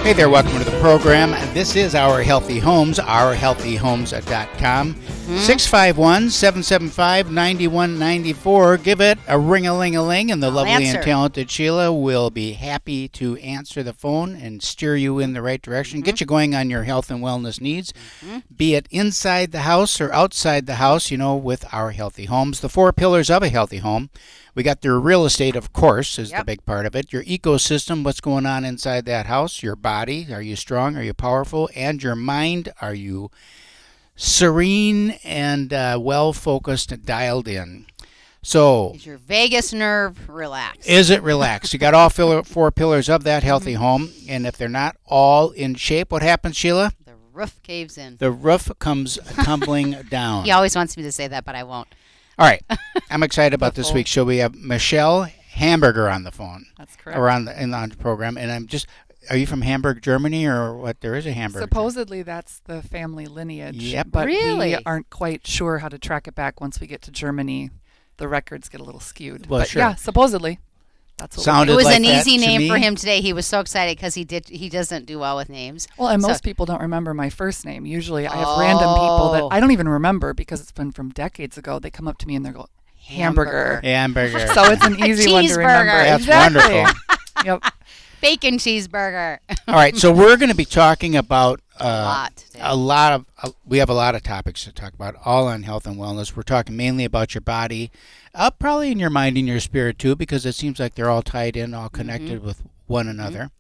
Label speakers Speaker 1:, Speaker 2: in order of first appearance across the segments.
Speaker 1: Hey there, welcome to the program. This is Our Healthy Homes, ourhealthyhomes.com. 651-775-9194. Give it a ring-a-ling-a-ling, and the lovely and talented Sheila will be happy to answer the phone and steer you in the right direction, get you going on your health and wellness needs, be it inside the house or outside the house, with Our Healthy Homes. The 4 pillars of a healthy home. We got your real estate, of course, is the big part of it. Your ecosystem, what's going on inside that house. Your body, are you strong, are you powerful? And your mind, are you serene and well-focused and dialed in? So,
Speaker 2: is your vagus nerve relaxed?
Speaker 1: Is it relaxed? You got all 4 pillars of that healthy home. And if they're not all in shape, what happens, Sheila?
Speaker 2: The roof caves in.
Speaker 1: The roof comes tumbling down.
Speaker 2: He always wants me to say that, but I won't.
Speaker 1: All right. I'm excited about this week's show. We have Michelle Hamburger on the phone.
Speaker 3: That's correct.
Speaker 1: Or in the program. And are you from Hamburg, Germany, or what? There is a Hamburg.
Speaker 3: Supposedly that's the family lineage.
Speaker 1: Yep.
Speaker 3: But
Speaker 2: really?
Speaker 3: we aren't quite sure how to track it back once we get to Germany. The records get a little skewed.
Speaker 1: Well,
Speaker 3: but
Speaker 1: sure.
Speaker 3: Yeah, supposedly. That's what
Speaker 1: Sounded
Speaker 2: it was
Speaker 1: like
Speaker 2: an
Speaker 1: that
Speaker 2: easy
Speaker 1: to
Speaker 2: name
Speaker 1: me.
Speaker 2: for him today. He was so excited because he doesn't do well with names.
Speaker 3: Well, and most people don't remember my first name. Usually I have random people that I don't even remember because it's been from decades ago. They come up to me and they go, Hamburger.
Speaker 1: Hamburger.
Speaker 3: So it's an easy one to remember.
Speaker 1: That's
Speaker 3: Exactly.
Speaker 1: wonderful.
Speaker 3: Yep.
Speaker 2: Bacon cheeseburger.
Speaker 1: All right, so we're going to be talking about
Speaker 2: today.
Speaker 1: we have a lot of topics to talk about, all on health and wellness. We're talking mainly about your body, probably in your mind and your spirit too, because it seems like they're all tied in, all connected with one another.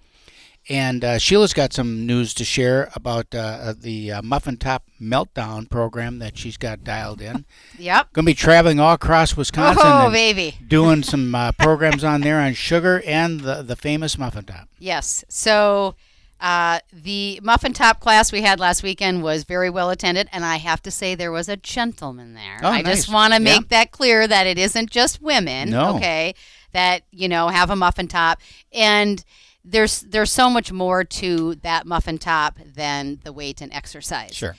Speaker 1: And Sheila's got some news to share about the Muffin Top Meltdown program that she's got dialed in.
Speaker 2: Yep.
Speaker 1: Going to be traveling all across Wisconsin.
Speaker 2: Oh, baby.
Speaker 1: Doing some programs on there on sugar and the famous Muffin Top.
Speaker 2: Yes. So the Muffin Top class we had last weekend was very well attended, and I have to say there was a gentleman there.
Speaker 1: Oh,
Speaker 2: I
Speaker 1: nice.
Speaker 2: just want to make that clear that it isn't just women, okay, that, have a Muffin Top. And there's so much more to that Muffin Top than the weight and exercise.
Speaker 1: Sure.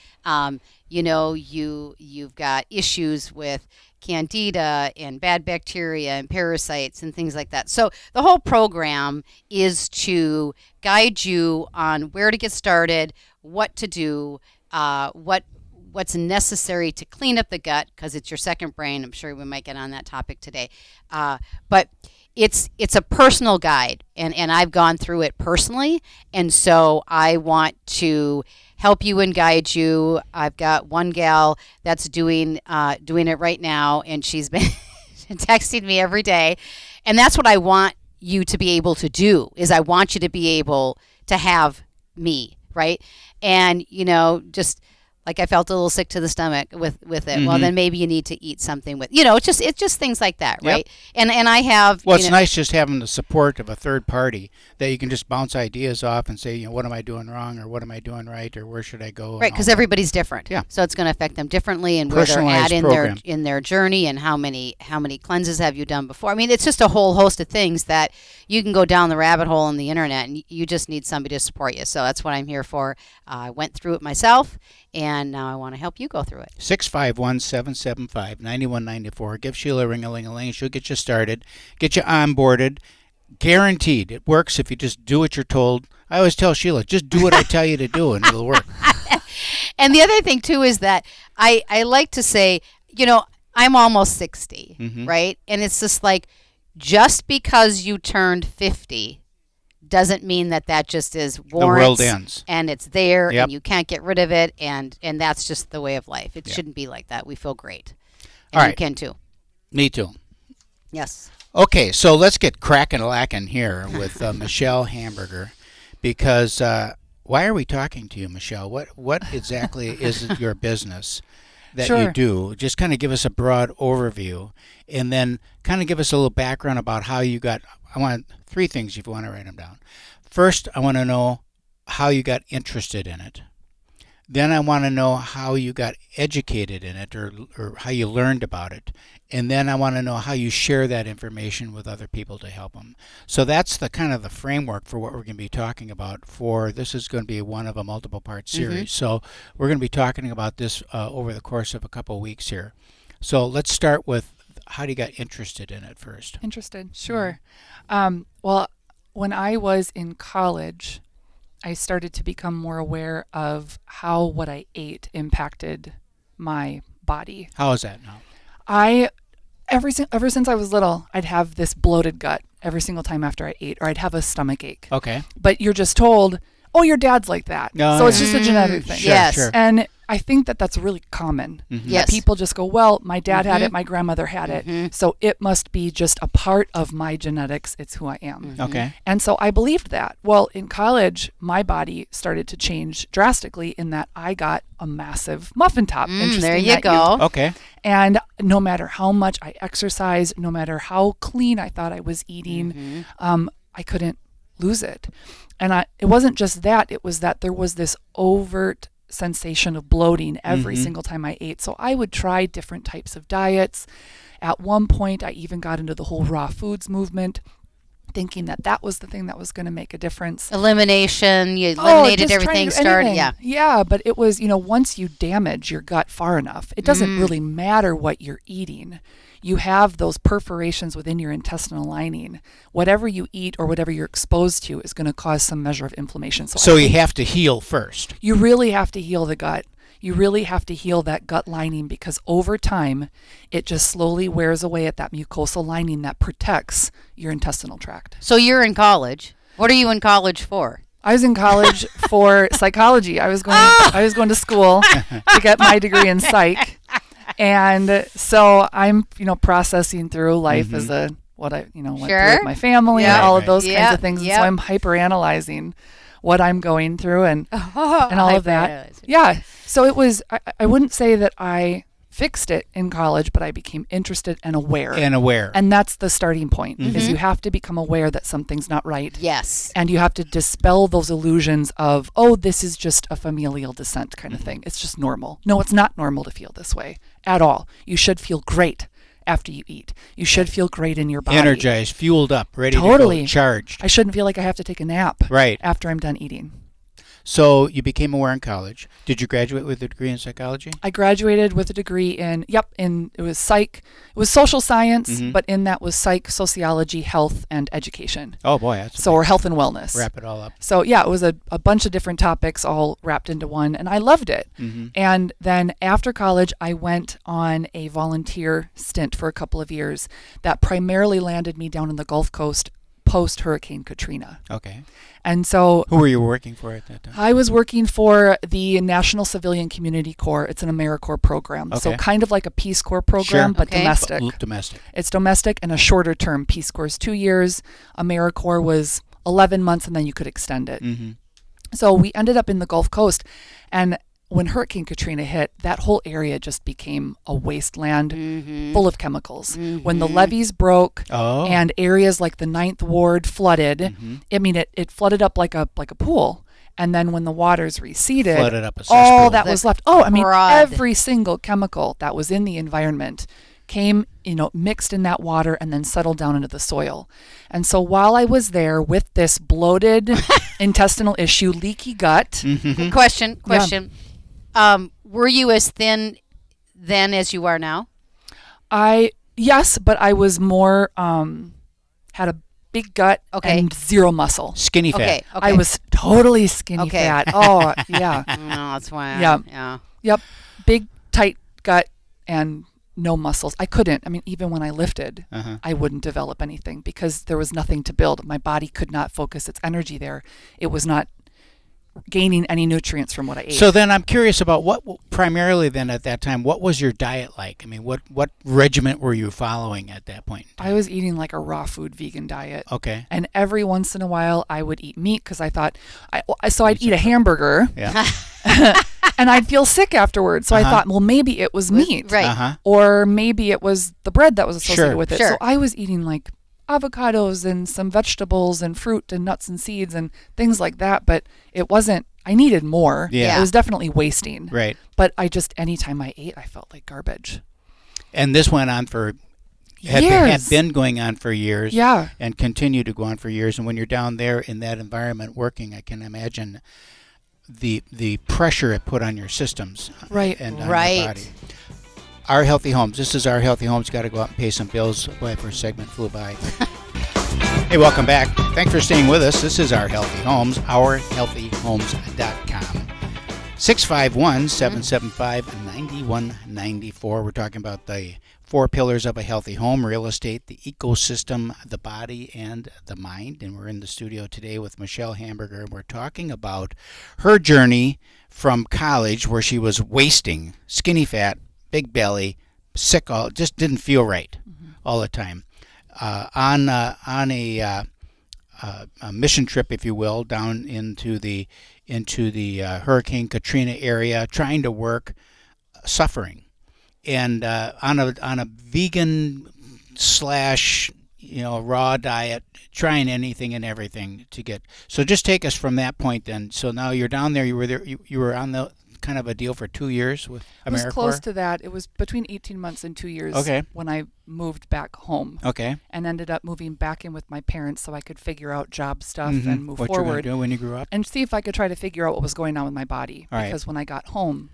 Speaker 2: You've got issues with candida and bad bacteria and parasites and things like that. So the whole program is to guide you on where to get started, what to do, what's necessary to clean up the gut, because it's your second brain. I'm sure we might get on that topic today. But it's a personal guide, and I've gone through it personally, and so I want to help you and guide you. I've got one gal that's doing it right now, and she's been texting me every day, and that's what I want you to be able to do. Is I want you to be able to have me, right? And just like I felt a little sick to the stomach with it. Well, then maybe you need to eat something with, it's just things like that, right? Yep. And I have.
Speaker 1: Well, it's nice just having the support of a third party that you can just bounce ideas off and say, what am I doing wrong, or what am I doing right, or where should I go?
Speaker 2: Right, because everybody's different.
Speaker 1: Yeah.
Speaker 2: So it's going to affect them differently, and where they're at in their journey, and how many cleanses have you done before. I mean, it's just a whole host of things that you can go down the rabbit hole on the internet, and you just need somebody to support you. So that's what I'm here for. I went through it myself, and now I want to help you go through it.
Speaker 1: 651-775-9194. Give Sheila a ring-a-ling-a-ling. She'll get you started, get you onboarded. Guaranteed. It works if you just do what you're told. I always tell Sheila, just do what I tell you to do, and it'll work.
Speaker 2: And the other thing, too, is that I like to say, I'm almost 60, right? And it's just like, just because you turned 50 doesn't mean that just is warrants.
Speaker 1: The world ends.
Speaker 2: And it's there, and you can't get rid of it, and that's just the way of life. It shouldn't be like that. We feel great. And you can, too.
Speaker 1: Me, too.
Speaker 2: Yes.
Speaker 1: Okay, so let's get crackin' here with Michelle Hamburger, because why are we talking to you, Michelle? What exactly is your business that you do? Just kind of give us a broad overview, and then kind of give us a little background about how you got. I want 3 things if you want to write them down. First, I want to know how you got interested in it. Then I want to know how you got educated in it, or how you learned about it. And then I want to know how you share that information with other people to help them. So that's the kind of the framework for what we're going to be talking about. This is going to be one of a multiple part series. So we're going to be talking about this over the course of a couple of weeks here. So let's start with how you got interested in it first.
Speaker 3: Interested, sure. Well, when I was in college, I started to become more aware of how what I ate impacted my body.
Speaker 1: How is that now?
Speaker 3: Ever since I was little, I'd have this bloated gut every single time after I ate, or I'd have a stomach ache.
Speaker 1: Okay.
Speaker 3: But you're just told, oh, your dad's like that.
Speaker 1: No,
Speaker 3: so it's just a genetic thing.
Speaker 1: Sure,
Speaker 2: Yes.
Speaker 1: sure.
Speaker 3: And I think that that's really common.
Speaker 2: Yes.
Speaker 3: That people just go, well, my dad had it, my grandmother had it, so it must be just a part of my genetics. It's who I am.
Speaker 1: Okay.
Speaker 3: And so I believed that. Well, in college, my body started to change drastically in that I got a massive muffin top.
Speaker 2: There
Speaker 3: Interesting
Speaker 2: you
Speaker 3: that
Speaker 2: go.
Speaker 1: Okay.
Speaker 3: And no matter how much I exercised, no matter how clean I thought I was eating, I couldn't lose it. And it wasn't just that, it was that there was this overt sensation of bloating every single time I ate. So I would try different types of diets. At one point, I even got into the whole raw foods movement, thinking that that was the thing that was going to make a difference.
Speaker 2: Elimination, you eliminated
Speaker 3: just trying
Speaker 2: everything,
Speaker 3: to do
Speaker 2: started,
Speaker 3: anything. Yeah, but it was, once you damage your gut far enough, it doesn't really matter what you're eating. You have those perforations within your intestinal lining. Whatever you eat or whatever you're exposed to is going to cause some measure of inflammation.
Speaker 1: So you have to heal first.
Speaker 3: You really have to heal the gut. You really have to heal that gut lining, because over time, it just slowly wears away at that mucosal lining that protects your intestinal tract.
Speaker 2: So you're in college. What are you in college for?
Speaker 3: I was in college for psychology. I was going to school to get my degree in psych. And so I'm, processing through life as what I, went through with my family and all of those kinds of things. And so I'm hyper-analyzing what I'm going through and all of that. Yeah. So it was, I wouldn't say that I fixed it in college, but I became interested and aware. And that's the starting point, is you have to become aware that something's not right.
Speaker 2: Yes.
Speaker 3: And you have to dispel those illusions of, oh, this is just a familial descent kind of thing. It's just normal. No, it's not normal to feel this way at all. You should feel great after you eat. You should feel great in your body.
Speaker 1: Energized, fueled up, ready to go, charged.
Speaker 3: I shouldn't feel like I have to take a nap after I'm done eating.
Speaker 1: So you became aware in college. Did you graduate with a degree in psychology?
Speaker 3: I graduated with a degree in it was psych. It was social science, but in that was psych, sociology, health, and education.
Speaker 1: Oh, boy.
Speaker 3: Or health and wellness.
Speaker 1: Wrap it all up.
Speaker 3: So, yeah, it was a bunch of different topics all wrapped into one, and I loved it. And then after college, I went on a volunteer stint for a couple of years that primarily landed me down in the Gulf Coast post-Hurricane Katrina.
Speaker 1: Okay.
Speaker 3: And so...
Speaker 1: Who were you working for at that time?
Speaker 3: I was working for the National Civilian Community Corps. It's an AmeriCorps program.
Speaker 1: Okay.
Speaker 3: So kind of like a Peace Corps program, but domestic.
Speaker 1: Domestic.
Speaker 3: It's domestic and a shorter term. Peace Corps is 2 years. AmeriCorps was 11 months, and then you could extend it. So we ended up in the Gulf Coast, and when Hurricane Katrina hit, that whole area just became a wasteland full of chemicals. When the levees broke and areas like the 9th Ward flooded, it flooded up like a pool. And then when the waters receded,
Speaker 1: flooded up a
Speaker 3: all that was left.
Speaker 2: Broad.
Speaker 3: Every single chemical that was in the environment came, mixed in that water and then settled down into the soil. And so while I was there with this bloated intestinal issue, leaky gut.
Speaker 2: Question. Were you as thin then as you are now?
Speaker 3: Yes, but I was more, had a big gut and zero muscle.
Speaker 1: Skinny fat.
Speaker 2: Okay.
Speaker 3: I was totally skinny fat. Oh, yeah.
Speaker 2: No, that's why.
Speaker 3: Yeah. Yep. Big, tight gut and no muscles. I couldn't. Even when I lifted, I wouldn't develop anything because there was nothing to build. My body could not focus its energy there. It was not gaining any nutrients from what I ate.
Speaker 1: So then I'm curious about what primarily then at that time, what was your diet like? What regiment were you following at that point?
Speaker 3: I was eating like a raw food vegan diet.
Speaker 1: Okay.
Speaker 3: And every once in a while I would eat meat because I thought, I'd eat a hamburger.
Speaker 1: Yeah.
Speaker 3: And I'd feel sick afterwards. So I thought, well, maybe it was meat.
Speaker 2: Right.
Speaker 3: Or maybe it was the bread that was associated with it.
Speaker 2: Sure.
Speaker 3: So I was eating like avocados and some vegetables and fruit and nuts and seeds and things like that. But it wasn't, I needed more.
Speaker 1: Yeah.
Speaker 3: It was definitely wasting.
Speaker 1: Right.
Speaker 3: But anytime I ate, I felt like garbage.
Speaker 1: And this went on for
Speaker 3: years.
Speaker 1: Had been going on for years.
Speaker 3: Yeah.
Speaker 1: And continued to go on for years. And when you're down there in that environment working, I can imagine the pressure it put on your systems.
Speaker 3: Right.
Speaker 1: And on your body. Our Healthy Homes. This is Our Healthy Homes. Got to go out and pay some bills. Boy, first segment flew by. Hey, welcome back. Thanks for staying with us. This is Our Healthy Homes. Our Healthy realhomes.com. 651-775-9194. We're talking about the 4 pillars of a healthy home: real estate, the ecosystem, the body, and the mind. And we're in the studio today with Michelle Hamburger. We're talking about her journey from college, where she was wasting, skinny fat, big belly, sick, just didn't feel right all the time. On a mission trip, if you will, down into the Hurricane Katrina area, trying to work, suffering, and on a vegan / raw diet, trying anything and everything to get. So just take us from that point then. So now you're down there. You were there. You were on the kind of a deal for 2 years with AmeriCorps?
Speaker 3: It was close to that. It was between 18 months and 2 years when I moved back home.
Speaker 1: Okay.
Speaker 3: And ended up moving back in with my parents so I could figure out job stuff and move
Speaker 1: what
Speaker 3: forward.
Speaker 1: What you were going to do when you grew up?
Speaker 3: And see if I could try to figure out what was going on with my body.
Speaker 1: All
Speaker 3: because when I got home,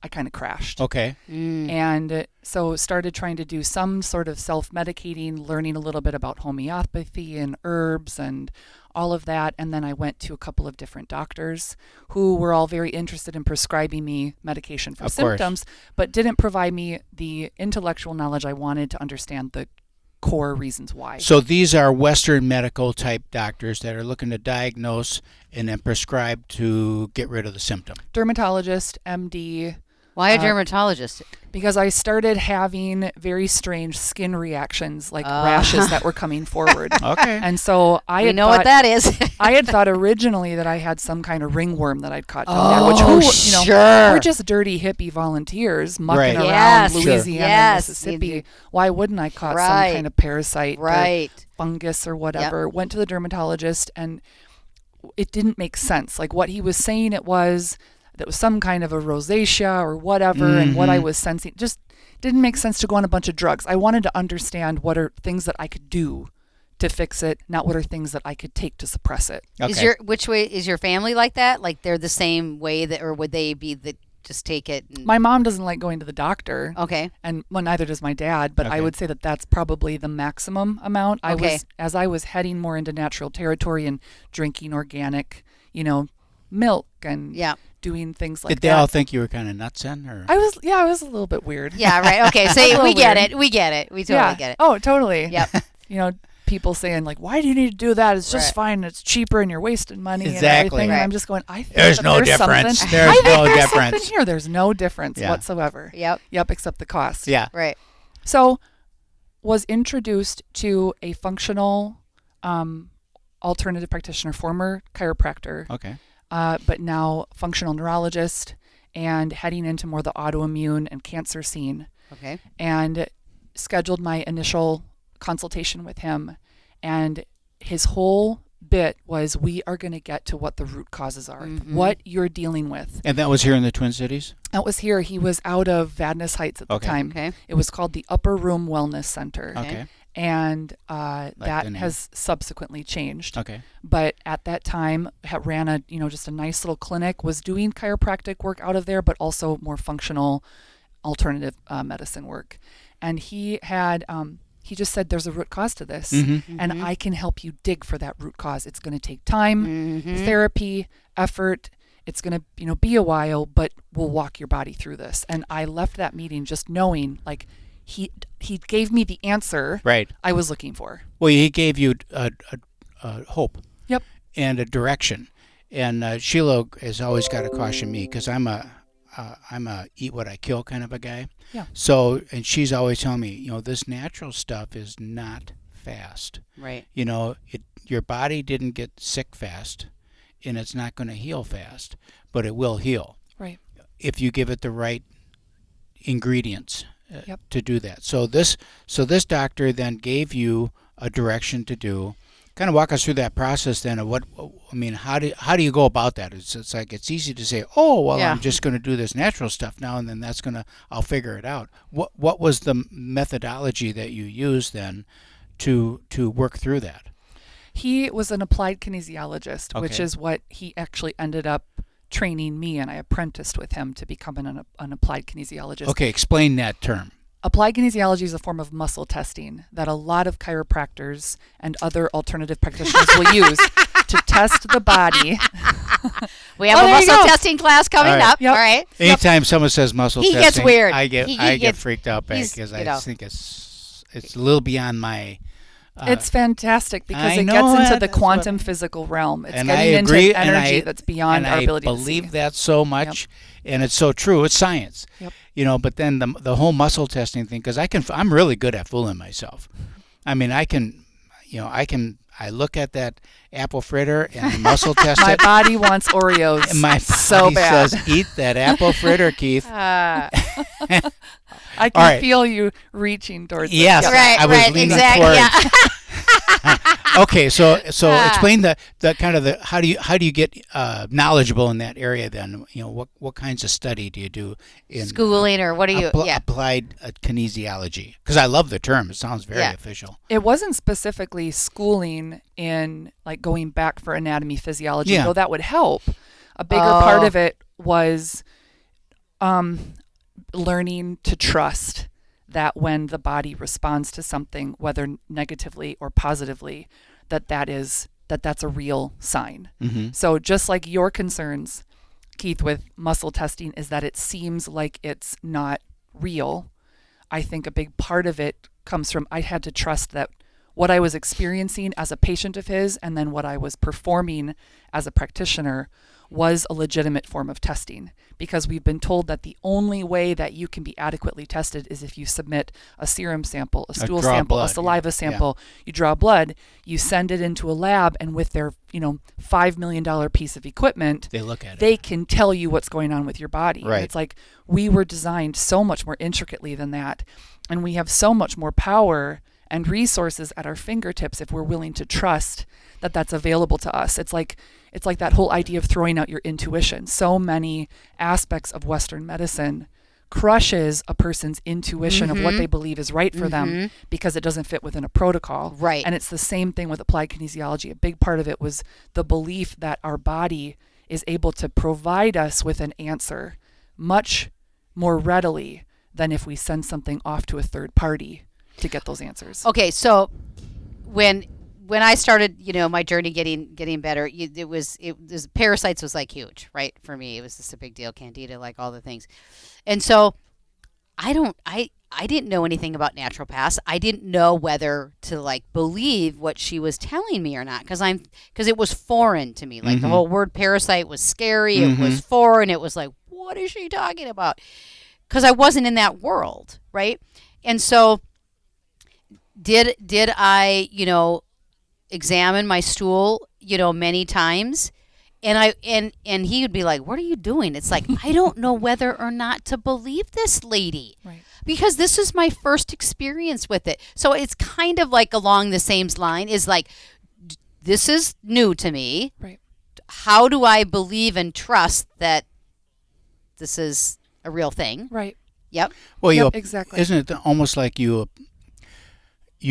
Speaker 3: I kind of crashed.
Speaker 1: Okay.
Speaker 3: And so started trying to do some sort of self-medicating, learning a little bit about homeopathy and herbs and all of that. And then I went to a couple of different doctors who were all very interested in prescribing me medication for symptoms, but didn't provide me the intellectual knowledge I wanted to understand the core reasons why.
Speaker 1: So these are Western medical type doctors that are looking to diagnose and then prescribe to get rid of the symptom.
Speaker 3: Dermatologist, MD.
Speaker 2: Why a dermatologist?
Speaker 3: Because I started having very strange skin reactions, like rashes that were coming forward.
Speaker 1: Okay.
Speaker 3: And so
Speaker 2: I know what that is.
Speaker 3: I had thought originally that I had some kind of ringworm that I'd caught down there, which we're just dirty hippie volunteers mucking around Louisiana and Mississippi. Why wouldn't I caught some kind of parasite or fungus or whatever? Went to the dermatologist and it didn't make sense. Like what he was saying it was some kind of a rosacea or whatever, and what I was sensing just didn't make sense to go on a bunch of drugs. I wanted to understand what are things that I could do to fix it, not what are things that I could take to suppress it.
Speaker 1: Okay.
Speaker 2: Which way is your family like that? Like they're the same way that, or would they be the just take it?
Speaker 3: My mom doesn't like going to the doctor.
Speaker 2: Okay.
Speaker 3: And neither does my dad, but I would say that that's probably the maximum amount. As I was heading more into natural territory and drinking organic, milk and doing things like that.
Speaker 1: Did they all think you were kind of nuts then? Or?
Speaker 3: I was a little bit weird.
Speaker 2: Yeah, right. Okay, so we get it. We totally get it.
Speaker 3: Oh, totally.
Speaker 2: Yep.
Speaker 3: People saying like, why do you need to do that? It's just fine. It's cheaper and you're wasting money and
Speaker 1: Exactly.
Speaker 3: everything. And I'm just going, I think
Speaker 1: there's no difference. There's no difference
Speaker 3: here. There's no difference whatsoever.
Speaker 2: Yep,
Speaker 3: except the cost.
Speaker 1: Yeah.
Speaker 2: Right.
Speaker 3: So was introduced to a functional alternative practitioner, former chiropractor.
Speaker 1: Okay.
Speaker 3: But now functional neurologist and heading into more the autoimmune and cancer scene.
Speaker 2: Okay.
Speaker 3: And scheduled my initial consultation with him. And his whole bit was, we are going to get to what the root causes are, what you're dealing with.
Speaker 1: And that was here in the Twin Cities?
Speaker 3: That was here. He was out of Vadnais Heights at the time.
Speaker 2: Okay.
Speaker 3: It was called the Upper Room Wellness Center.
Speaker 1: Okay.
Speaker 3: And that has subsequently changed.
Speaker 1: Okay.
Speaker 3: But at that time, ran just a nice little clinic, was doing chiropractic work out of there, but also more functional alternative medicine work. And he had, he just said, there's a root cause to this, and I can help you dig for that root cause. It's going to take time, therapy, effort. It's going to, be a while, but we'll walk your body through this. And I left that meeting just knowing, like, he gave me the answer I was looking for.
Speaker 1: Well, he gave you a hope.
Speaker 3: Yep.
Speaker 1: And a direction. And Sheila has always got to caution me because I'm a eat what I kill kind of a guy.
Speaker 3: Yeah.
Speaker 1: So, and she's always telling me, this natural stuff is not fast.
Speaker 2: Right.
Speaker 1: Your body didn't get sick fast, and it's not going to heal fast, but it will heal.
Speaker 3: Right.
Speaker 1: If you give it the right ingredients. To do that. So this doctor then gave you a direction to do. Kind of walk us through that process then of how do you go about that? It's like it's easy to say, I'm just going to do this natural stuff now and then I'll figure it out. What was the methodology that you used then to work through that?
Speaker 3: He was an applied kinesiologist, which is what he actually ended up training me, and I apprenticed with him to become an applied kinesiologist.
Speaker 1: Okay, explain that term.
Speaker 3: Applied kinesiology is a form of muscle testing that a lot of chiropractors and other alternative practitioners will use to test the body.
Speaker 2: We have a
Speaker 3: there you
Speaker 2: muscle
Speaker 3: go.
Speaker 2: testing class coming
Speaker 1: All right.
Speaker 2: up.
Speaker 3: Yep.
Speaker 2: All right.
Speaker 1: Anytime someone says muscle
Speaker 2: He
Speaker 1: testing,
Speaker 2: gets weird.
Speaker 1: I get
Speaker 2: He
Speaker 1: I get
Speaker 2: gets-
Speaker 1: freaked out back
Speaker 2: he's,
Speaker 1: because
Speaker 2: you
Speaker 1: I
Speaker 2: know.
Speaker 1: think it's a little beyond my.
Speaker 3: It's fantastic because
Speaker 1: I
Speaker 3: it
Speaker 1: know
Speaker 3: gets into
Speaker 1: that.
Speaker 3: the
Speaker 1: That's
Speaker 3: quantum
Speaker 1: what-
Speaker 3: physical realm. It's
Speaker 1: and I
Speaker 3: getting
Speaker 1: agree,
Speaker 3: into
Speaker 1: and
Speaker 3: energy
Speaker 1: I-
Speaker 3: that's beyond our ability
Speaker 1: I
Speaker 3: to see.
Speaker 1: believe that so much, and it's so true. It's science.
Speaker 3: Yep.
Speaker 1: But then the whole muscle testing thing, because I'm really good at fooling myself. I mean, I look at that apple fritter and muscle test
Speaker 3: My
Speaker 1: it.
Speaker 3: body wants Oreos
Speaker 1: And my
Speaker 3: so
Speaker 1: body
Speaker 3: bad.
Speaker 1: says, "Eat that apple fritter, Keith."
Speaker 3: I can
Speaker 1: All right.
Speaker 3: feel you reaching towards
Speaker 1: Yes.
Speaker 3: it. Yep.
Speaker 2: Right.
Speaker 1: I was
Speaker 2: right.
Speaker 1: leaning
Speaker 2: Exactly.
Speaker 1: towards-
Speaker 2: Yeah.
Speaker 1: Okay, so explain the kind of the how do you get knowledgeable in that area then? What kinds of study do you do in
Speaker 2: Schooling or what do you?
Speaker 1: applied kinesiology? Because I love the term; it sounds very official.
Speaker 3: It wasn't specifically schooling in like going back for anatomy physiology, though that would help. A bigger part of it was learning to trust that when the body responds to something, whether negatively or positively, that's a real sign.
Speaker 1: Mm-hmm.
Speaker 3: So just like your concerns, Keith, with muscle testing is that it seems like it's not real. I think a big part of it comes from I had to trust that what I was experiencing as a patient of his and then what I was performing as a practitioner was a legitimate form of testing, because we've been told that the only way that you can be adequately tested is if you submit a serum sample, a stool
Speaker 1: draw
Speaker 3: sample,
Speaker 1: blood,
Speaker 3: a saliva sample, you draw blood, you send it into a lab, and with their $5 million piece of equipment,
Speaker 1: They look at it.
Speaker 3: they can tell you what's going on with your body.
Speaker 1: Right.
Speaker 3: And it's like we were designed so much more intricately than that, and we have so much more power and resources at our fingertips if we're willing to trust that that's available to us. It's like that whole idea of throwing out your intuition. So many aspects of Western medicine crushes a person's intuition of what they believe is right for them because it doesn't fit within a protocol.
Speaker 2: Right.
Speaker 3: And it's the same thing with applied kinesiology. A big part of it was the belief that our body is able to provide us with an answer much more readily than if we send something off to a third party to get those answers.
Speaker 2: Okay, so when I started, my journey getting better, it was parasites was like huge, right? For me, it was just a big deal. Candida, like all the things, and so I didn't know anything about naturopaths. I didn't know whether to like believe what she was telling me or not, because it was foreign to me. Like the whole word parasite was scary. It was foreign. It was like, what is she talking about? Because I wasn't in that world, right? And so did I, examine my stool, many times, and he would be like, "What are you doing?" It's like, I don't know whether or not to believe this lady,
Speaker 3: Right.
Speaker 2: because this is my first experience with it. So it's kind of like along the same line, is like, this is new to me.
Speaker 3: Right.
Speaker 2: How do I believe and trust that this is a real thing?
Speaker 3: Right.
Speaker 2: Yep.
Speaker 1: Well,
Speaker 3: Yep, exactly.
Speaker 1: Isn't it almost like you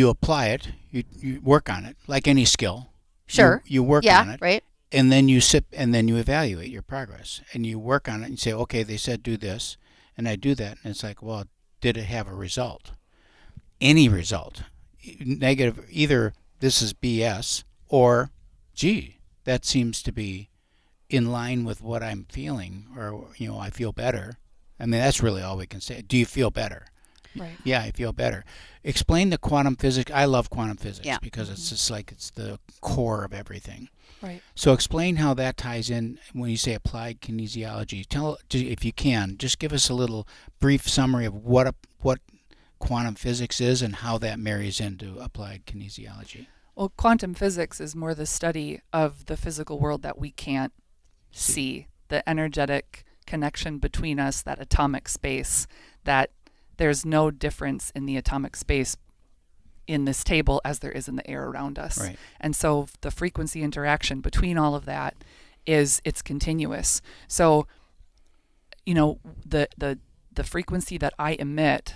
Speaker 1: apply it, you work on it, like any skill.
Speaker 2: Sure.
Speaker 1: You work
Speaker 2: Yeah.
Speaker 1: on it,
Speaker 2: Right.
Speaker 1: and then you sit, and then you evaluate your progress, and you work on it, and you say, okay, they said do this, and I do that, and it's like, well, did it have a result? Any result? Negative, either this is BS, or, gee, that seems to be in line with what I'm feeling, or, I feel better. I mean, that's really all we can say. Do you feel better?
Speaker 3: Right.
Speaker 1: Yeah, I feel better. Explain the quantum physics. I love quantum physics because it's just like it's the core of everything.
Speaker 3: Right.
Speaker 1: So explain how that ties in when you say applied kinesiology. If you can, just give us a little brief summary of what quantum physics is and how that marries into applied kinesiology.
Speaker 3: Well, quantum physics is more the study of the physical world that we can't see, the energetic connection between us, that atomic space, that there's no difference in the atomic space in this table as there is in the air around us.
Speaker 1: Right.
Speaker 3: And so the frequency interaction between all of that it's continuous. So, the frequency that I emit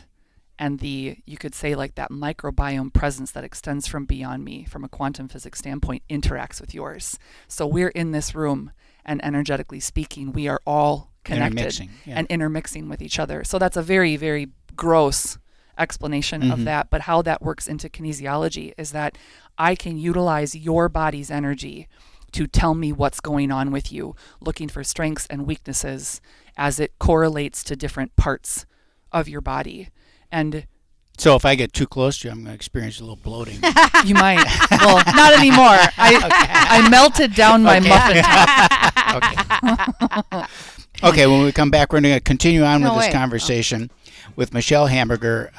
Speaker 3: and you could say like that microbiome presence that extends from beyond me from a quantum physics standpoint interacts with yours. So we're in this room, and energetically speaking, we are all connected
Speaker 1: Intermixing, yeah.
Speaker 3: and intermixing with each other. So that's a very, very gross explanation of that. But how that works into kinesiology is that I can utilize your body's energy to tell me what's going on with you, looking for strengths and weaknesses as it correlates to different parts of your body. And
Speaker 1: so if I get too close to you, I'm going to experience a little bloating.
Speaker 3: you might. Well, not anymore. I melted down my muffin top.
Speaker 1: Okay, when we come back, we're going to continue on with this conversation with Michelle Hamburger.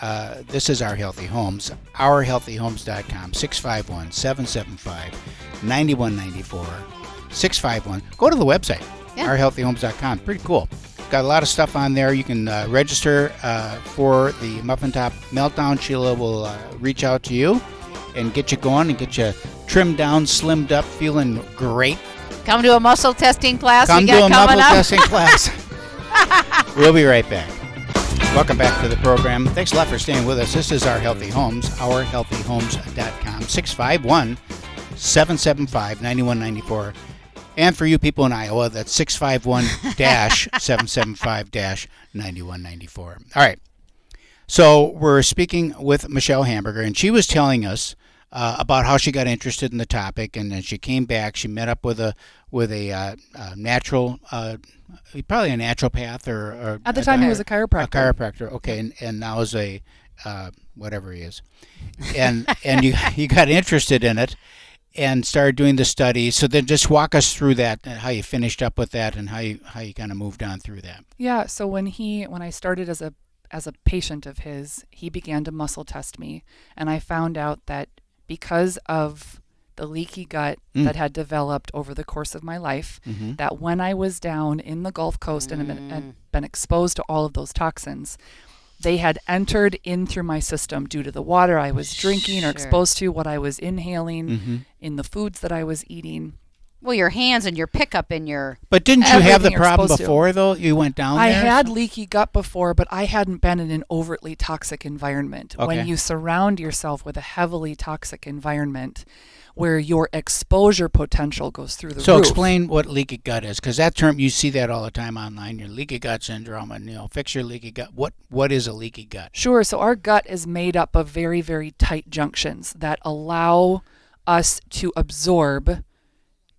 Speaker 1: This is Our Healthy Homes, ourhealthyhomes.com, 651-775-9194, 651. Go to the website, ourhealthyhomes.com. Pretty cool. Got a lot of stuff on there. You can register for the Muffin Top Meltdown. Sheila will reach out to you and get you going and get you trimmed down, slimmed up, feeling great.
Speaker 2: Come to a muscle testing class.
Speaker 1: Come to a muscle testing class. We'll be right back. Welcome back to the program. Thanks a lot for staying with us. This is Our Healthy Homes, ourhealthyhomes.com, 651-775-9194. And for you people in Iowa, that's 651-775-9194. All right. So we're speaking with Michelle Hamburger, and she was telling us about how she got interested in the topic, and then she came back. She met up with a natural, probably a naturopath or
Speaker 3: at the time he was a chiropractor.
Speaker 1: A chiropractor, okay, and now is a whatever he is, and you got interested in it and started doing the study. So then just walk us through that, how you finished up with that, and how you kind of moved on through that.
Speaker 3: Yeah. So when I started as a patient of his, he began to muscle test me, and I found out that because of the leaky gut that had developed over the course of my life, that when I was down in the Gulf Coast and had been exposed to all of those toxins, they had entered in through my system due to the water I was drinking or exposed to, what I was inhaling, in the foods that I was eating.
Speaker 2: Well, your hands and your pickup and your...
Speaker 1: But didn't you have the problem before, though? You went down there?
Speaker 3: I had leaky gut before, but I hadn't been in an overtly toxic environment.
Speaker 1: Okay.
Speaker 3: When you surround yourself with a heavily toxic environment where your exposure potential goes through the roof.
Speaker 1: So explain what leaky gut is, because that term, you see that all the time online, your leaky gut syndrome, and fix your leaky gut. What is a leaky gut?
Speaker 3: Sure. So our gut is made up of very, very tight junctions that allow us to absorb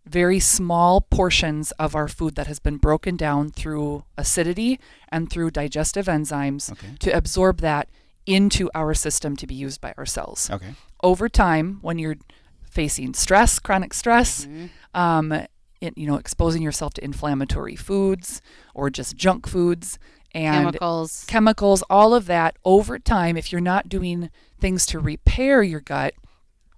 Speaker 3: very small portions of our food that has been broken down through acidity and through digestive enzymes to absorb that into our system to be used by our cells.
Speaker 1: Okay.
Speaker 3: Over time, when you're facing stress, chronic stress, exposing yourself to inflammatory foods or just junk foods and chemicals, all of that, over time, if you're not doing things to repair your gut,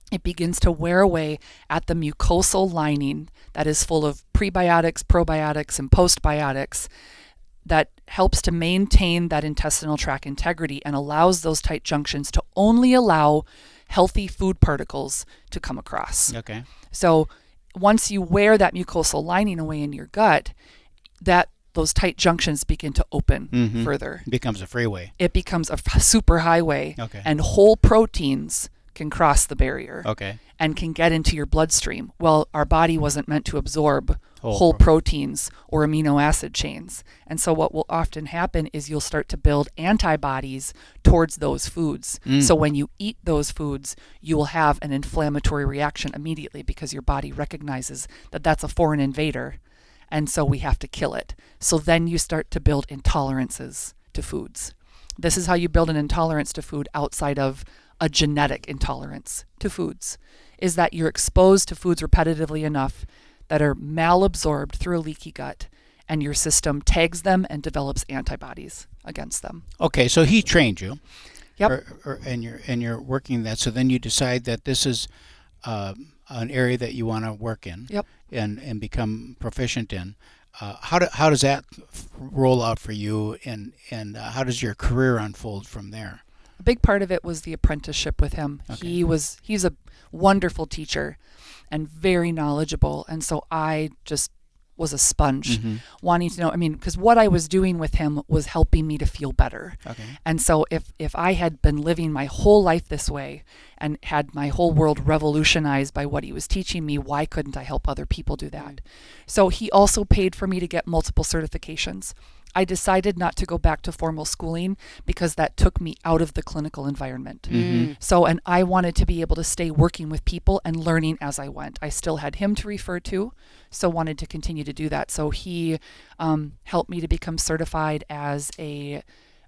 Speaker 3: it begins to wear away at the mucosal lining that is full of prebiotics, probiotics, and postbiotics that helps to maintain that intestinal tract integrity and allows those tight junctions to only allow healthy food particles to come across.
Speaker 1: Okay.
Speaker 3: So once you wear that mucosal lining away in your gut, those tight junctions begin to open further.
Speaker 1: It becomes a freeway.
Speaker 3: It becomes a super highway.
Speaker 1: Okay.
Speaker 3: And whole proteins can cross the barrier and can get into your bloodstream. Well, our body wasn't meant to absorb whole proteins or amino acid chains. And so what will often happen is you'll start to build antibodies towards those foods. So when you eat those foods, you will have an inflammatory reaction immediately because your body recognizes that that's a foreign invader. And so we have to kill it. So then you start to build intolerances to foods. This is how you build an intolerance to food outside of a genetic intolerance to foods, is that you're exposed to foods repetitively enough that are malabsorbed through a leaky gut, and your system tags them and develops antibodies against them.
Speaker 1: Okay, so he trained you.
Speaker 3: Yep.
Speaker 1: And you're working that. So then you decide that this is an area that you want to work in.
Speaker 3: Yep.
Speaker 1: And become proficient in. How does that roll out for you, and how does your career unfold from there?
Speaker 3: A big part of it was the apprenticeship with him.
Speaker 1: Okay.
Speaker 3: He's a wonderful teacher and very knowledgeable. And so I just was a sponge wanting to know, because what I was doing with him was helping me to feel better.
Speaker 1: Okay.
Speaker 3: And so if I had been living my whole life this way and had my whole world revolutionized by what he was teaching me, why couldn't I help other people do that? So he also paid for me to get multiple certifications. I decided not to go back to formal schooling because that took me out of the clinical environment. So, and I wanted to be able to stay working with people and learning as I went. I still had him to refer to, so wanted to continue to do that. So he helped me to become certified as a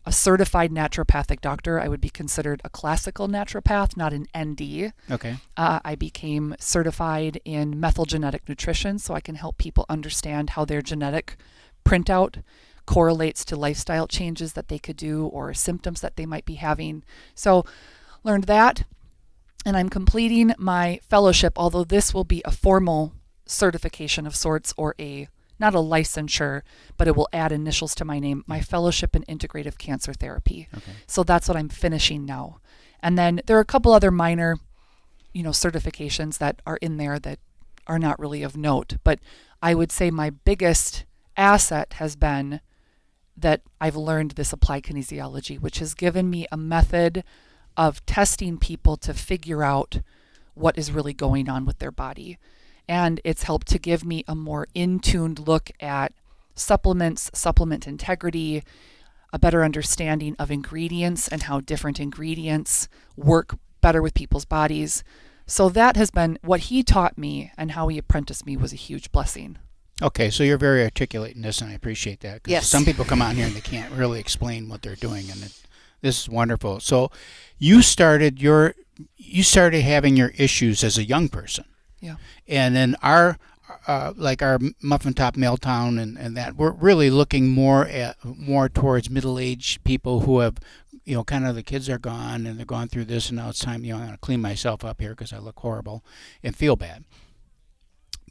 Speaker 3: certified naturopathic doctor. I would be considered a classical naturopath, not an ND.
Speaker 1: Okay.
Speaker 3: I became certified in methyl-genetic nutrition, so I can help people understand how their genetic printout correlates to lifestyle changes that they could do or symptoms that they might be having. So learned that, and I'm completing my fellowship, although this will be a formal certification of sorts, or not a licensure, but it will add initials to my name, my fellowship in integrative cancer therapy.
Speaker 1: Okay.
Speaker 3: So that's what I'm finishing now. And then there are a couple other minor, certifications that are in there that are not really of note. But I would say my biggest asset has been that I've learned this applied kinesiology, which has given me a method of testing people to figure out what is really going on with their body. And it's helped to give me a more in-tuned look at supplements, supplement integrity, a better understanding of ingredients and how different ingredients work better with people's bodies. So that has been what he taught me, and how he apprenticed me was a huge blessing.
Speaker 1: Okay, so you're very articulate in this, and I appreciate that. 'Cause
Speaker 2: Yes.
Speaker 1: some people come out here and they can't really explain what they're doing, and this is wonderful. So you started having your issues as a young person.
Speaker 3: Yeah.
Speaker 1: And then our Muffin Top Milltown and that, we're really looking more towards middle-aged people who have, kind of the kids are gone and they're going through this, and now it's time, I'm going to clean myself up here because I look horrible and feel bad.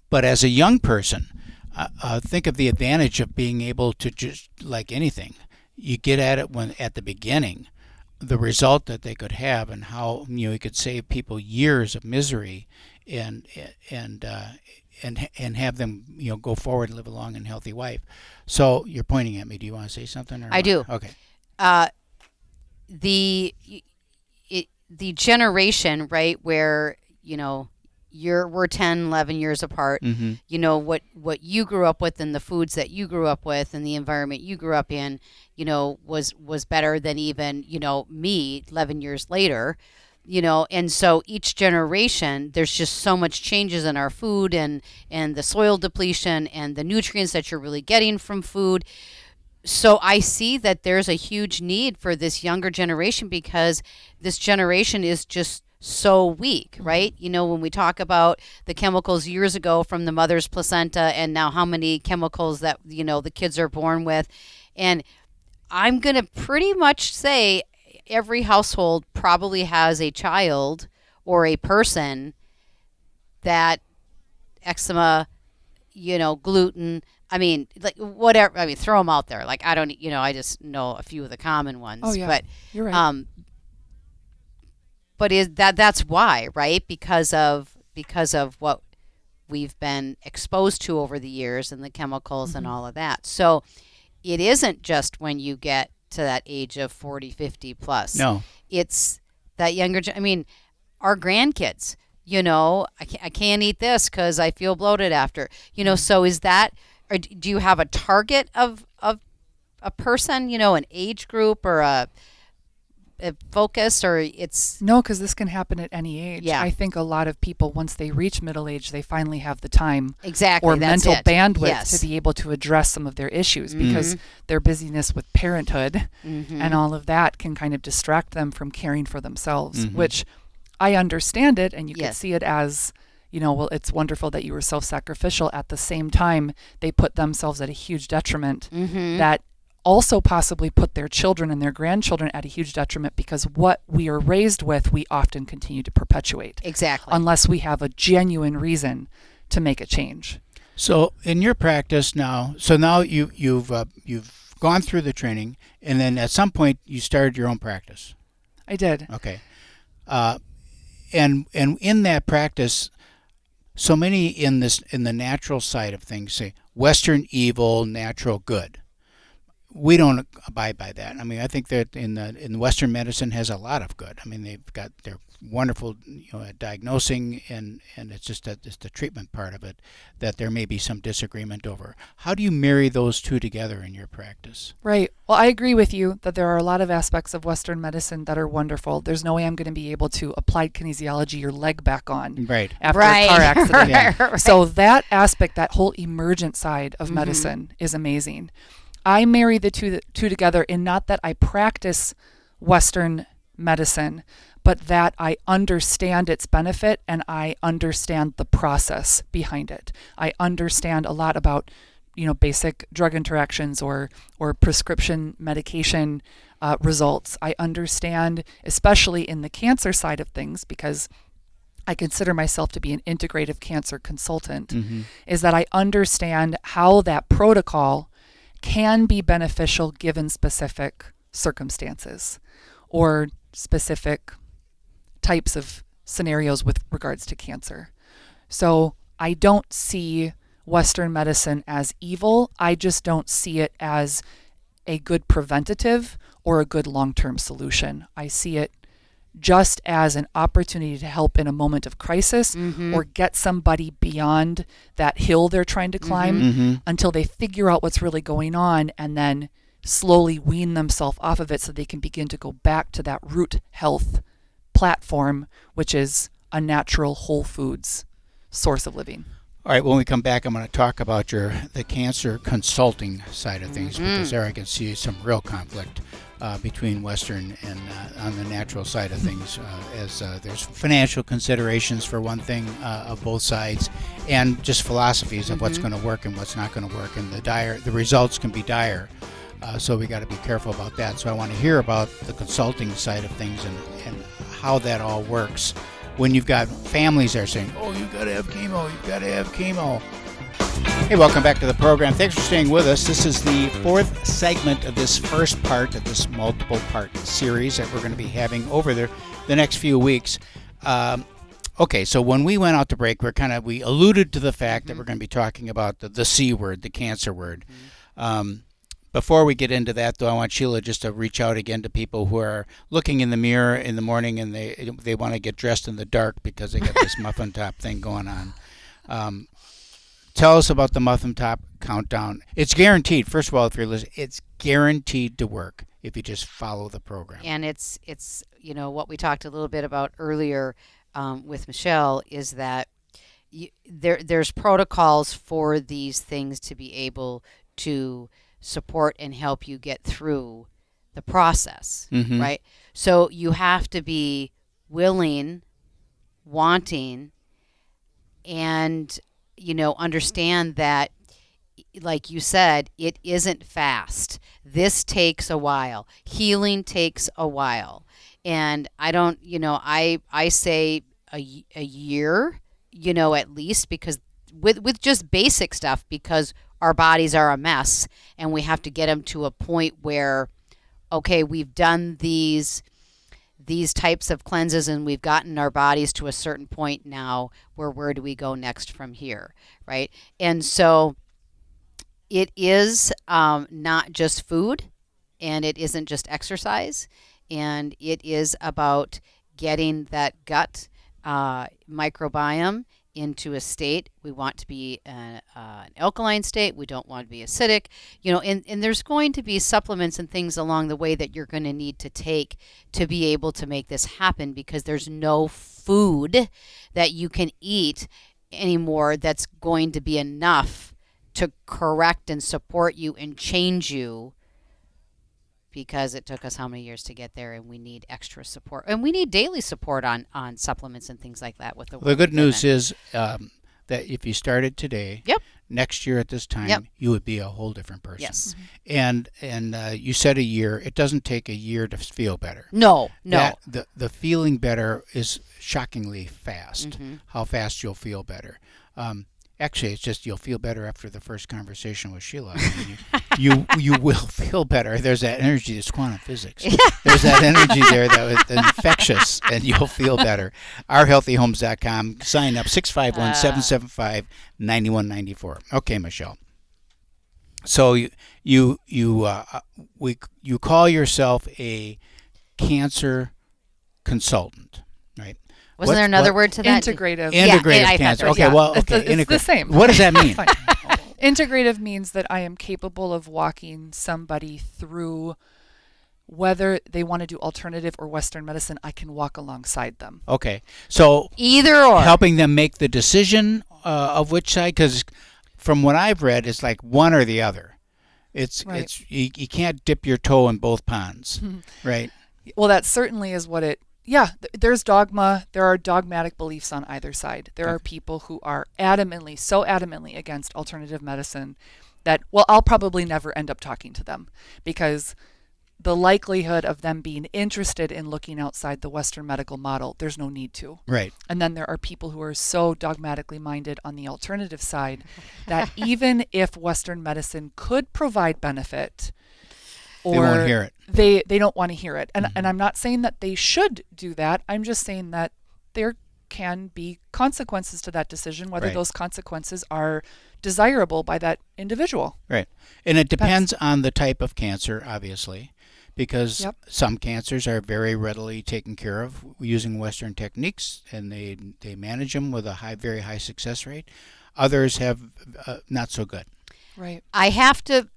Speaker 1: But as a young person, think of the advantage of being able to, just like anything, you get at it at the beginning, the result that they could have, and how you could save people years of misery, and have them go forward and live a long and healthy life. So you're pointing at me. Do you want to say something? Or
Speaker 2: I do.
Speaker 1: Okay.
Speaker 2: The generation, right, where we're 10, 11 years apart. What you grew up with, and the foods that you grew up with, and the environment you grew up in, was better than even me 11 years later. And so each generation, there's just so much changes in our food, and the soil depletion and the nutrients that you're really getting from food. So I see that there's a huge need for this younger generation, because this generation is just so weak, right? When we talk about the chemicals years ago from the mother's placenta, and now how many chemicals that, the kids are born with. And I'm going to pretty much say every household probably has a child or a person that eczema, gluten, whatever. Throw them out there. Like, I don't, I just know a few of the common ones.
Speaker 3: Oh, yeah.
Speaker 2: But,
Speaker 3: you're right.
Speaker 2: But that's why, right? Because of what we've been exposed to over the years, and the chemicals and all of that. So it isn't just when you get to that age of 40, 50 plus.
Speaker 1: No.
Speaker 2: It's that younger, our grandkids, I can't eat this because I feel bloated after, so is that, or do you have a target of a person, an age group, or a focus, or it's...
Speaker 3: No, because this can happen at any age.
Speaker 2: Yeah.
Speaker 3: I think a lot of people, once they reach middle age, they finally have the time
Speaker 2: Exactly,
Speaker 3: or
Speaker 2: that's
Speaker 3: mental
Speaker 2: it.
Speaker 3: bandwidth
Speaker 2: Yes.
Speaker 3: to be able to address some of their issues, because their busyness with parenthood and all of that can kind of distract them from caring for themselves, which I understand it, and you can
Speaker 2: Yes.
Speaker 3: see it as, well, it's wonderful that you were self-sacrificial. At the same time, they put themselves at a huge detriment that also possibly put their children and their grandchildren at a huge detriment, because what we are raised with, we often continue to perpetuate.
Speaker 2: Exactly.
Speaker 3: Unless we have a genuine reason to make a change.
Speaker 1: So in your practice now, you've gone through the training, and then at some point you started your own practice.
Speaker 3: I did.
Speaker 1: Okay. And in that practice, so many in the natural side of things say Western evil, natural good. we don't abide by that. I mean, I think that in Western medicine has a lot of good. I mean, they're wonderful, at diagnosing, and it's just that it's the treatment part of it that there may be some disagreement over. How do you marry those two together in your practice?
Speaker 3: Right. Well, I agree with you that there are a lot of aspects of Western medicine that are wonderful. There's no way I'm going to be able to apply kinesiology your leg back on after a car accident.
Speaker 2: Right.
Speaker 3: So that aspect, that whole emergent side of medicine is amazing. I marry the two together in not that I practice Western medicine, but that I understand its benefit and I understand the process behind it. I understand a lot about, basic drug interactions or prescription medication results. I understand, especially in the cancer side of things, because I consider myself to be an integrative cancer consultant, is that I understand how that protocol can be beneficial given specific circumstances or specific types of scenarios with regards to cancer. So I don't see Western medicine as evil. I just don't see it as a good preventative or a good long-term solution. I see it just as an opportunity to help in a moment of crisis or get somebody beyond that hill they're trying to climb until they figure out what's really going on and then slowly wean themselves off of it so they can begin to go back to that root health platform, which is a natural whole foods source of living.
Speaker 1: All right, when we come back, I'm going to talk about the cancer consulting side of things, because there I can see some real conflict between Western and on the natural side of things, as there's financial considerations for one thing of both sides, and just philosophies of what's going to work and what's not going to work, and the results can be dire. So we got to be careful about that. So I want to hear about the consulting side of things and how that all works when you've got families that are saying, oh, you've got to have chemo, you've got to have chemo. Hey, welcome back to the program. Thanks for staying with us. This is the fourth segment of this first part of this multiple part series that we're going to be having over the next few weeks. Okay, so when we went out to break, we alluded to the fact that we're going to be talking about the C word, the cancer word. Before we get into that, though, I want Sheila just to reach out again to people who are looking in the mirror in the morning and they want to get dressed in the dark because they got this muffin top thing going on. Tell us about the muffin top countdown. It's guaranteed. First of all, if you're listening, it's guaranteed to work if you just follow the program.
Speaker 2: And it's what we talked a little bit about earlier with Michelle is that there's protocols for these things to be able to support and help you get through the process, right? So you have to be willing, wanting, and understand that, like you said, it isn't fast. This takes a while. Healing takes a while. And I don't, I say a year, at least, because with just basic stuff, because our bodies are a mess and we have to get them to a point where, okay, we've done these types of cleanses and we've gotten our bodies to a certain point now where do we go next from here, right? And so it is not just food, and it isn't just exercise, and it is about getting that gut microbiome into a state. We want to be an alkaline state. We don't want to be acidic, and there's going to be supplements and things along the way that you're going to need to take to be able to make this happen, because there's no food that you can eat anymore that's going to be enough to correct and support you and change you, because it took us how many years to get there, and we need extra support, and we need daily support on supplements and things like that. With the
Speaker 1: good news is that if you started today, next year at this time, you would be a whole different person.
Speaker 2: Yes.
Speaker 1: And you said a year. It doesn't take a year to feel better.
Speaker 2: No.
Speaker 1: The feeling better is shockingly fast. How fast you'll feel better. Actually, it's just you'll feel better after the first conversation with Sheila. I mean, you will feel better. There's that energy. It's quantum physics. There's that energy there that is infectious, and you'll feel better. OurHealthyHomes.com. Sign up 651-775-9194. Okay, Michelle. So you call yourself a cancer consultant, right?
Speaker 2: Wasn't there another word to that?
Speaker 3: Integrative.
Speaker 1: Integrative
Speaker 2: I thought
Speaker 1: cancer.
Speaker 2: there was.
Speaker 1: Okay, well,
Speaker 3: It's
Speaker 1: okay,
Speaker 3: the same.
Speaker 1: What does that mean?
Speaker 3: Integrative means that I am capable of walking somebody through whether they want to do alternative or Western medicine. I can walk alongside them.
Speaker 1: Okay, so
Speaker 2: Either or.
Speaker 1: helping them make the decision of which side, because from what I've read, it's like one or the other. It's you can't dip your toe in both ponds, right?
Speaker 3: Well, that certainly is what it. Yeah, there's dogma. There are dogmatic beliefs on either side. There are people who are so adamantly against alternative medicine that, well, I'll probably never end up talking to them, because the likelihood of them being interested in looking outside the Western medical model, there's no need to.
Speaker 1: Right.
Speaker 3: And then there are people who are so dogmatically minded on the alternative side that even if Western medicine could provide benefit, or
Speaker 1: they won't hear it.
Speaker 3: They don't want to hear it. And I'm not saying that they should do that. I'm just saying that there can be consequences to that decision, whether those consequences are desirable by that individual.
Speaker 1: Right. And it depends on the type of cancer, obviously, because some cancers are very readily taken care of using Western techniques, and they manage them with a very high success rate. Others have not so good.
Speaker 3: Right.
Speaker 2: I have to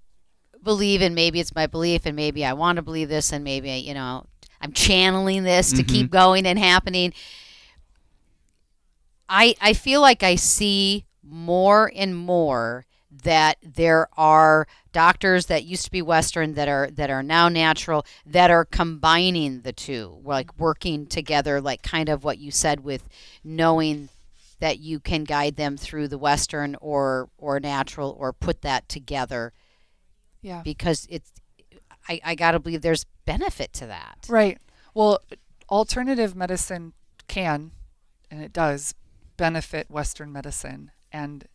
Speaker 2: believe, and maybe it's my belief, and maybe I want to believe this, and maybe I'm channeling this to keep going and happening. I feel like I see more and more that there are doctors that used to be Western that are now natural, that are combining the two, like working together, like kind of what you said with knowing that you can guide them through the Western or natural, or put that together.
Speaker 3: Yeah.
Speaker 2: Because I got to believe there's benefit to that.
Speaker 3: Right. Well, alternative medicine can, and it does, benefit Western medicine, and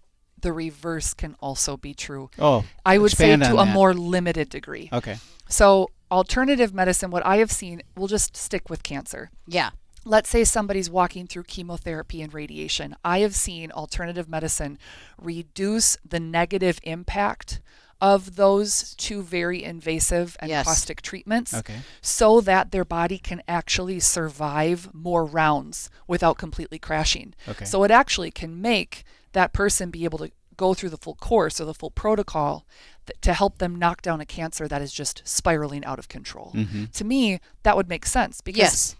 Speaker 3: the reverse can also be true.
Speaker 1: Oh,
Speaker 3: I would say to a
Speaker 1: that.
Speaker 3: more limited degree.
Speaker 1: Okay.
Speaker 3: So alternative medicine, what I have seen, we'll just stick with cancer.
Speaker 2: Yeah.
Speaker 3: Let's say somebody's walking through chemotherapy and radiation. I have seen alternative medicine reduce the negative impact of those two very invasive and caustic treatments, so that their body can actually survive more rounds without completely crashing. So it actually can make that person be able to go through the full course or the full protocol to help them knock down a cancer that is just spiraling out of control. To me, that would make sense, because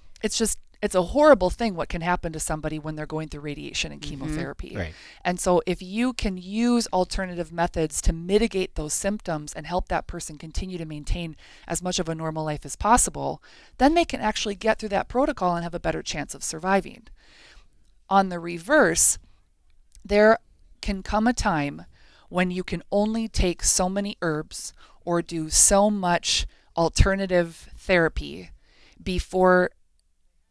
Speaker 3: it's a horrible thing what can happen to somebody when they're going through radiation and chemotherapy.
Speaker 1: Right.
Speaker 3: And so if you can use alternative methods to mitigate those symptoms and help that person continue to maintain as much of a normal life as possible, then they can actually get through that protocol and have a better chance of surviving. On the reverse, there can come a time when you can only take so many herbs or do so much alternative therapy before,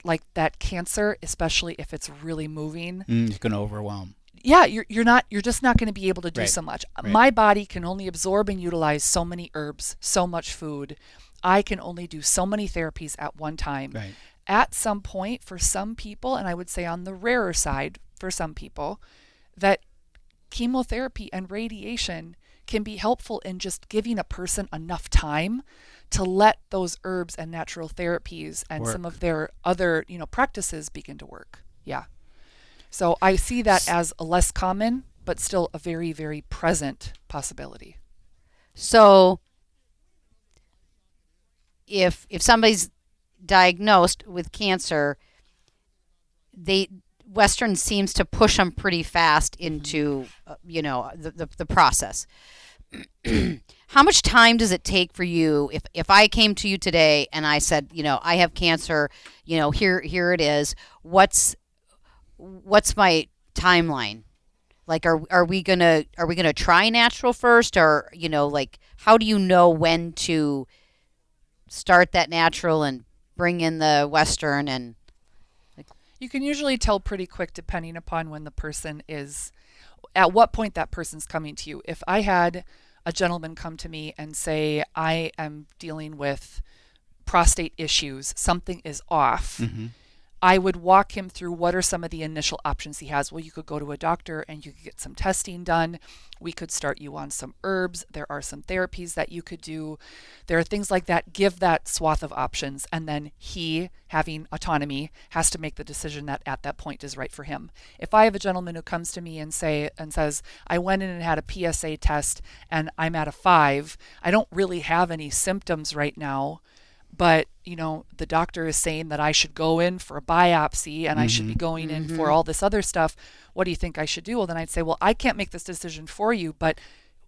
Speaker 3: like, that cancer, especially if it's really moving,
Speaker 1: it's going to overwhelm.
Speaker 3: Yeah, you're just not going to be able to do so much. My body can only absorb and utilize so many herbs, so much food. I can only do so many therapies at one time. At some point, for some people, and I would say on the rarer side for some people, that chemotherapy and radiation can be helpful in just giving a person enough time to let those herbs and natural therapies and some of their other, practices begin to work. Yeah. So I see that as a less common, but still a very, very present possibility.
Speaker 2: So if somebody's diagnosed with cancer, Western seems to push them pretty fast into, the process. How much time does it take for you if I came to you today and I said, I have cancer, here it is. What's my timeline? Like, are we gonna try natural first, or how do you know when to start that natural and bring in the Western? And
Speaker 3: you can usually tell pretty quick, depending upon when the person is, at what point that person's coming to you. If I had a gentleman come to me and say, I am dealing with prostate issues, something is off, I would walk him through what are some of the initial options he has. Well, you could go to a doctor and you could get some testing done. We could start you on some herbs. There are some therapies that you could do. There are things like that. Give that swath of options. And then he, having autonomy, has to make the decision that at that point is right for him. If I have a gentleman who comes to me and says, I went in and had a PSA test and I'm at a 5, I don't really have any symptoms right now, but the doctor is saying that I should go in for a biopsy and I should be going in for all this other stuff. What do you think I should do? Well, then I'd say, well, I can't make this decision for you, but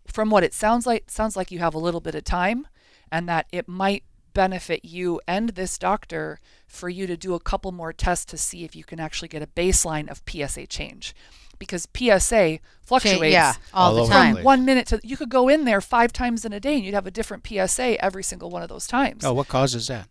Speaker 3: from what it sounds like you have a little bit of time, and that it might benefit you and this doctor for you to do a couple more tests to see if you can actually get a baseline of PSA change. Because PSA fluctuates
Speaker 2: all the
Speaker 1: over
Speaker 2: time.
Speaker 1: the
Speaker 3: From 1 minute to, you could go in there 5 times in a day and you'd have a different PSA every single one of those times.
Speaker 1: Oh, what causes that?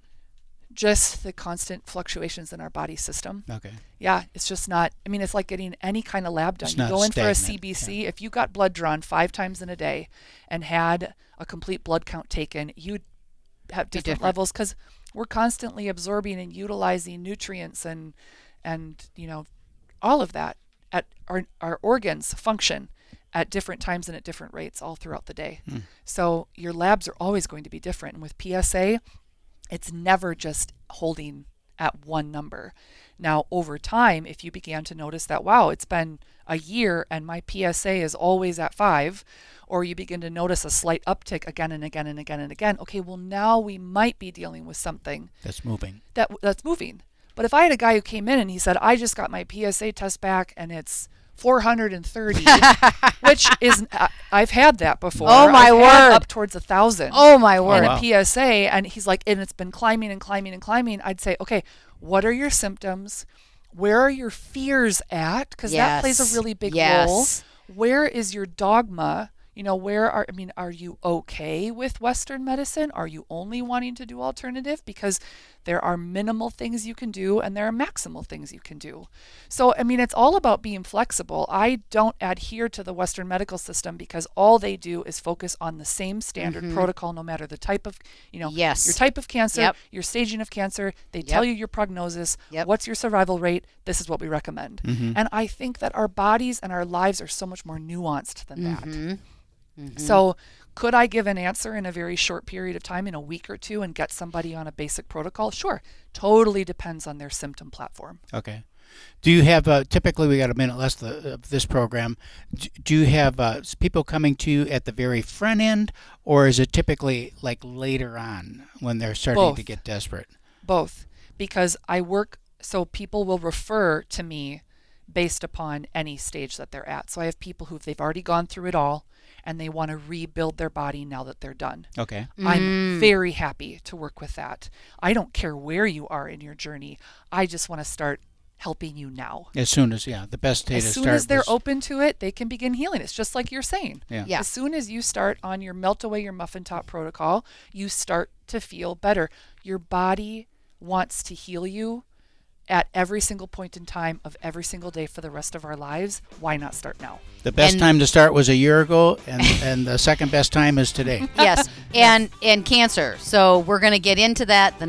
Speaker 3: Just the constant fluctuations in our body system.
Speaker 1: Okay.
Speaker 3: Yeah, it's just not, it's like getting any kind of lab done.
Speaker 1: It's
Speaker 3: You
Speaker 1: not
Speaker 3: go in for a
Speaker 1: stagnant,
Speaker 3: CBC, if you got blood drawn 5 times in a day and had a complete blood count taken, you'd have different levels, because we're constantly absorbing and utilizing nutrients and all of that. At our organs function at different times and at different rates all throughout the day. So your labs are always going to be different. And with PSA, it's never just holding at one number. Now, over time, if you began to notice that, wow, it's been a year and my PSA is always at 5, or you begin to notice a slight uptick again and again and again and again, okay, well, now we might be dealing with something
Speaker 1: That's moving.
Speaker 3: that's moving. But if I had a guy who came in and he said, I just got my PSA test back and it's 430, which is, I've had that before.
Speaker 2: Oh, my
Speaker 3: I've had
Speaker 2: word.
Speaker 3: up towards 1,000.
Speaker 2: Oh, my word.
Speaker 3: In a PSA, and he's like, and it's been climbing and climbing and climbing. I'd say, okay, what are your symptoms? Where are your fears at? Because that plays a really big role. Where is your dogma? Are you okay with Western medicine? Are you only wanting to do alternative? Because there are minimal things you can do and there are maximal things you can do. So, it's all about being flexible. I don't adhere to the Western medical system because all they do is focus on the same standard protocol, no matter the type of, your type of cancer, your staging of cancer. They tell you your prognosis, what's your survival rate. This is what we recommend. And I think that our bodies and our lives are so much more nuanced than that. So could I give an answer in a very short period of time, in a week or two, and get somebody on a basic protocol? Sure. Totally depends on their symptom platform.
Speaker 1: Okay. Do you have, typically we got a minute left of this program, do you have people coming to you at the very front end, or is it typically like later on when they're starting to get desperate?
Speaker 3: Both. Because so people will refer to me based upon any stage that they're at. So I have people they've already gone through it all, and they want to rebuild their body now that they're done.
Speaker 1: Okay.
Speaker 3: I'm very happy to work with that. I don't care where you are in your journey. I just want to start helping you now.
Speaker 1: As soon as, the best day to start.
Speaker 3: As soon as they're open to it, they can begin healing. It's just like you're saying.
Speaker 1: Yeah.
Speaker 3: As soon as you start on your melt away your muffin top protocol, you start to feel better. Your body wants to heal you at every single point in time of every single day for the rest of our lives. Why not start now?
Speaker 1: The best time to start was a year ago, and the second best time is today.
Speaker 2: Yes, and cancer. So we're going to get into that on the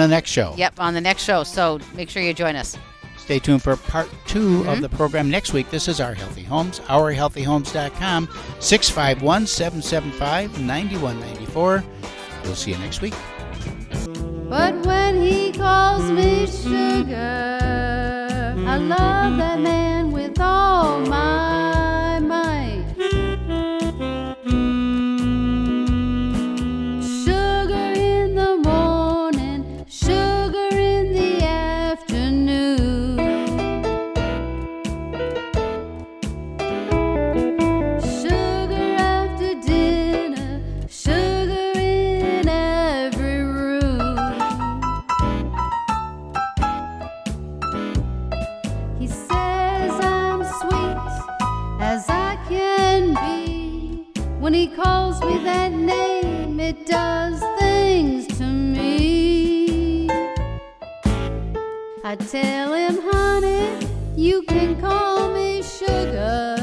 Speaker 2: next show. Yep, on the next show. So make sure you join us.
Speaker 1: Stay tuned for part 2 of the program next week. This is Our Healthy Homes, ourhealthyhomes.com, 651-775-9194. We'll see you next week.
Speaker 4: But when he calls me sugar, I love that man with all my might. Sugar in the morning, sugar in the afternoon. Sugar after dinner, sugar in every room. He says I'm sweet as I can be. When he calls me that name, it does things to me. I tell him, honey, you can call me sugar.